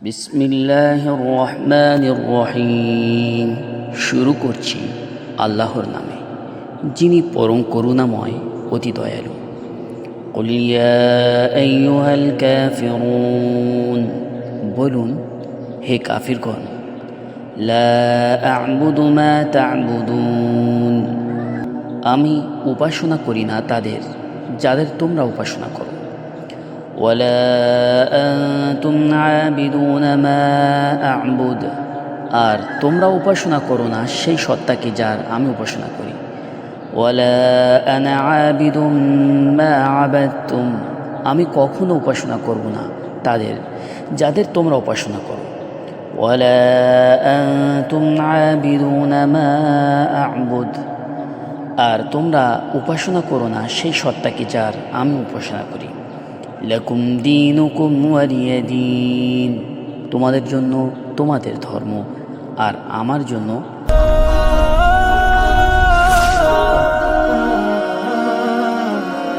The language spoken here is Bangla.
বিসমিল্লাহির রহমানির রহিম। শুরু করছি আল্লাহর নামে, যিনি পরম করুণাময়, অতি দয়ালু। কুল ইয়া আইয়ুহাল কাফিরুন, বলুন হে কাফিরগণ, লা আ'বুদু মা তা'বুদুন, আমি উপাসনা করি না তাদের যাদের তোমরা উপাসনা করো। ওয়ালা আনতুম আবিদুনা মা আ'বুদ, আর তোমরা উপাসনা করো না সেই সত্তাকে যার আমি উপাসনা করি। ওয়ালা আনা আবিদুম মা আবাদতুম, আমি কখনো উপাসনা করব না তাদের যাদের তোমরা উপাসনা করো। ওয়ালা আনতুম আবিদুনা মা আ'বুদ, আর তোমরা উপাসনা করো না সেই সত্তাকে যার আমি উপাসনা করি। লাকুম দীনুকুম ওয়ালিয়া দীন, তোমাদের জন্য তোমাদের ধর্ম আর আমার জন্য